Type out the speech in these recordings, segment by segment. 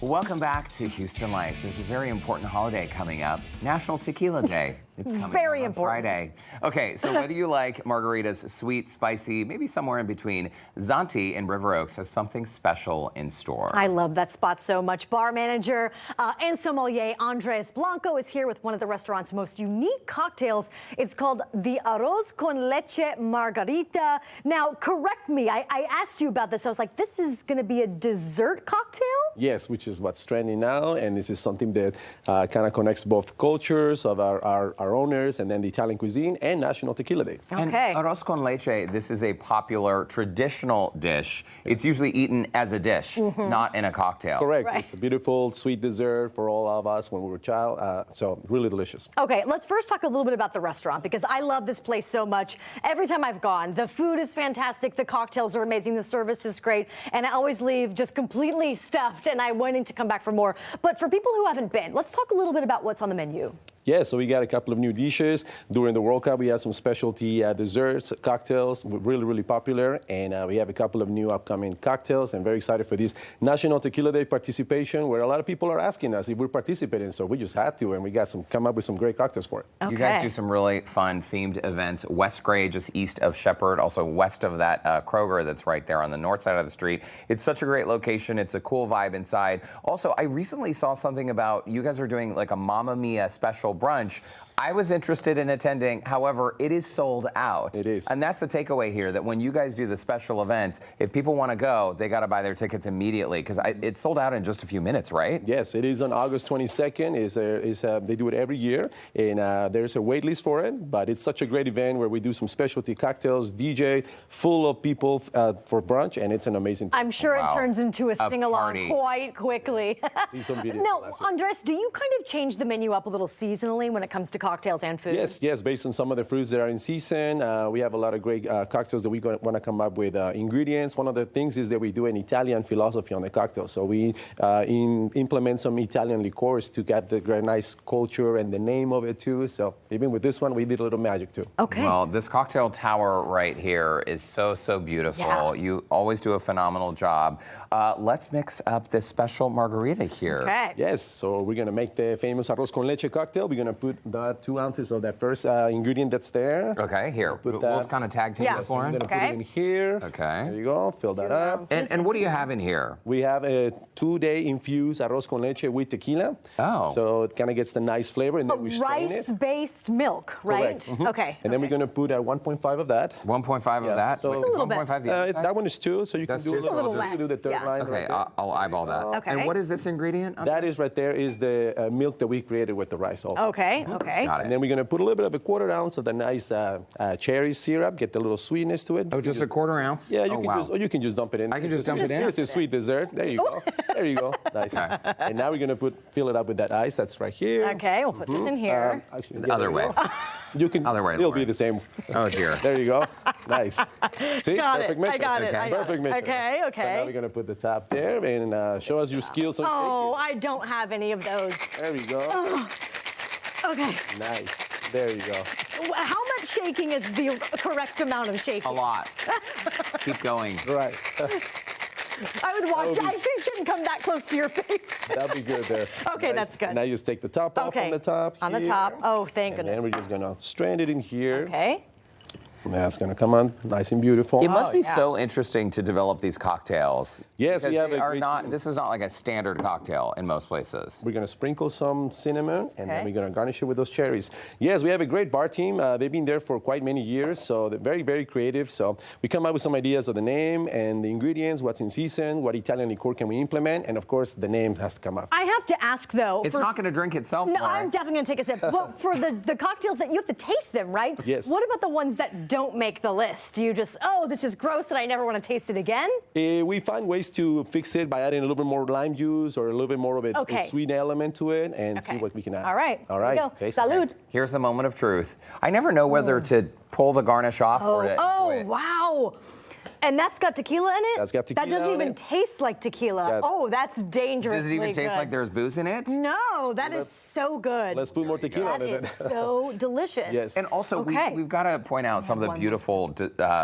Welcome back to Houston Life. There's a very important holiday coming up, National Tequila Day. It's coming very on important. Friday. Okay, so whether you like margaritas, sweet, spicy, maybe somewhere in between, Zanti in River Oaks has something special in store. I love that spot so much. Bar manager and sommelier Andres Blanco is here with one of the restaurant's most unique cocktails. It's called the arroz con leche margarita. Now, correct me, I asked you about this. I was like, this is going to be a dessert cocktail? Yes, which is what's trending now, and this is something that kind of connects both cultures of our owners and then the Italian cuisine and National Tequila Day. And Okay. arroz con leche, this is a popular traditional dish. It's usually eaten as a dish, not in a cocktail. Correct. Right. It's a beautiful sweet dessert for all of us when we were a child, so really delicious. Okay, let's first talk a little bit about the restaurant because I love this place so much. Every time I've gone, the food is fantastic, the cocktails are amazing, the service is great, and I always leave just completely stuffed and I'm wanting to come back for more. But for people who haven't been, let's talk a little bit about what's on the menu. Yeah, so we got a couple of new dishes. During the World Cup, we had some specialty desserts, cocktails, really popular. And we have a couple of new upcoming cocktails. I'm very excited for this National Tequila Day participation, where a lot of people are asking us if we're participating. So we just had to, and we got come up with some great cocktails for it. Okay. You guys do some really fun themed events. West Gray, just east of Shepherd, also west of that Kroger that's right there on the north side of the street. It's such a great location. It's a cool vibe inside. Also, I recently saw something about you guys are doing like a Mamma Mia special brunch. I was interested in attending, however, it is sold out. It is. And that's the takeaway here, that when you guys do the special events, if people want to go, they got to buy their tickets immediately because it's sold out in just a few minutes, right? Yes, it is on August 22nd. They do it every year, and there's a wait list for it, but it's such a great event where we do some specialty cocktails, DJ, full of people for brunch, and it's an amazing thing. I'm sure Wow. it turns into a sing-along party. quite quickly. See some videos Now, last week. Andres, do you kind of change the menu up a little seasonally when it comes to cocktails and food? Yes, based on some of the fruits that are in season. We have a lot of great cocktails that we want to come up with ingredients. One of the things is that we do an Italian philosophy on the cocktail. So we implement some Italian liqueurs to get the very nice culture and the name of it too. So even with this one, we did a little magic too. Okay. Well, this cocktail tower right here is so beautiful. Yeah. You always do a phenomenal job. Let's mix up this special margarita here. Okay. Yes, so we're going to make the famous arroz con leche cocktail. We're going to put the 2 ounces of that first ingredient that's there. Okay, here. We'll put We'll that- kind of tag team Yeah. this, I'm Lauren. going to put Okay. it in here. Okay. There you go. Fill that 2 up. ounces. And what do you have in here? We have a 2-day infused arroz con leche with tequila. Oh. So it kind of gets the nice flavor, and then we strain it. Rice-based milk, right? Correct. Mhm. Okay. And then we're going to put 1.5 of that. 1.5 of Yeah, that? so- Is Just a little bit. 1.5 the other side? That one is 2, so you That's can do two, a so little, we'll just to do the less, third yeah. line. Okay, right there. I'll eyeball that. Okay. And what is this ingredient? That is right there is the milk that we created with the rice also. Okay. Got And it. then we're going to put a little bit of a 1/4 ounce of the nice cherry syrup, get the little sweetness to it. Oh, just a 1/4 ounce? Yeah, oh, wow. you can just dump it in. I can just dump it in? It's a sweet dessert. There you go. There you go. Nice. Okay. And now we're going to fill it up with that ice that's right here. Okay, we'll put this in here. Actually, The other way. You can. Other way, It'll be Lauren. the same. Oh, dear. There you go. Nice. See? Got Perfect it. measure. I got it. Okay. I got Perfect it. measure. Okay. So Okay. now we're going to put the top there and show us your skills on Oh, I don't have any of those. shaking. There we go. Okay. Nice. There you go. How much shaking is the correct amount of shaking? A lot. Keep going. Right. I would watch. That would be- I shouldn't come that close to your face. That'll be good there. Okay, Nice. that's good. Now you just take the top off Okay. on the top. On the here. top. Oh, thank And then we're goodness. just going to strand it in here. Okay. And that's going to come on nice and beautiful. It must be yeah. so interesting to develop these cocktails. Yes, because we have they a are great not. team. This is not like a standard cocktail in most places. We're going to sprinkle some cinnamon, and then Okay. we're going to garnish it with those cherries. Yes, we have a great bar team. They've been there for quite many years, so they're very creative. So we come up with some ideas of the name and the ingredients, what's in season, what Italian liqueur can we implement, and of course, the name has to come up. I have to ask though. It's for- not going to drink itself. No, Lauren. I'm definitely gonna take a sip. But for the cocktails that you have to taste them, right? Yes. What about the ones that don't make the list? Do you just, oh, this is gross and I never want to taste it again? We find ways to fix it by adding a little bit more lime juice or a little bit more of a Okay. sweet element to it and see Okay. what we can add. All right. All Here we right. go. Taste it. Salud. Here's the moment of truth. I never know whether to pull the garnish off or to enjoy Oh, it. wow. And that's got tequila in it? That's got tequila That doesn't in even it. taste like tequila. Yeah. Oh, that's dangerous. Does it even taste like there's booze in it? No, that is so good. Let's put more tequila That in it. is so delicious. Yes. And also, Okay. we've got to point out some of the one more. beautiful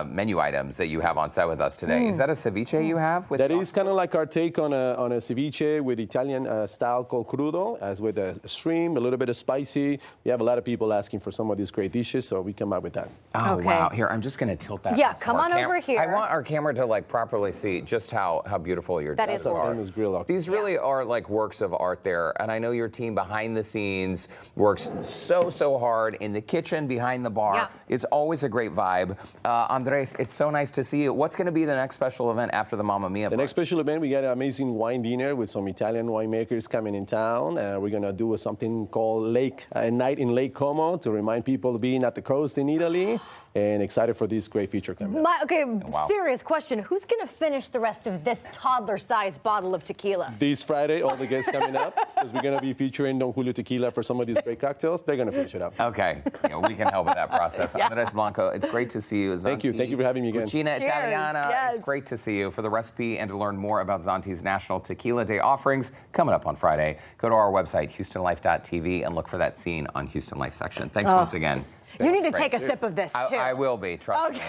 menu items that you have on set with us today. Is that a ceviche you have? With That is kind of like our take on a ceviche with Italian style called crudo, as with a shrimp, a little bit of spicy. We have a lot of people asking for some of these great dishes, so we come up with that. Oh, Okay. wow. Here, I'm just going to tilt that. Yeah, up so come our on over here. I want our camera to like properly see just how beautiful your That dishes is That's our are. famous grill. These really are like works of art there. And I know your team behind the scenes works so hard in the kitchen, behind the bar. Yeah. It's always a great vibe. Andres, it's so nice to see you. What's going to be the next special event after the Mamma Mia? The next special event, we got an amazing wine dinner with some Italian winemakers coming in town. We're going to do something called a night in Lake Como to remind people of being at the coast in Italy. And excited for this great feature coming up. Okay, wow. serious question. Who's going to finish the rest of this toddler-sized bottle of tequila? This Friday, all the guests coming up, because we're going to be featuring Don Julio Tequila for some of these great cocktails. They're going to finish it up. Okay, we can help with that process. Yeah. Andres Blanco, it's great to see you. Thank you. Thank you for having me again. Cucina Cheers. Italiana, Yes. it's great to see you. For the recipe and to learn more about Zanti's National Tequila Day offerings coming up on Friday, go to our website, HoustonLife.tv, and look for that scene on Houston Life section. Thanks once again. You need to Great. take a sip of this, too. I will be, trust me.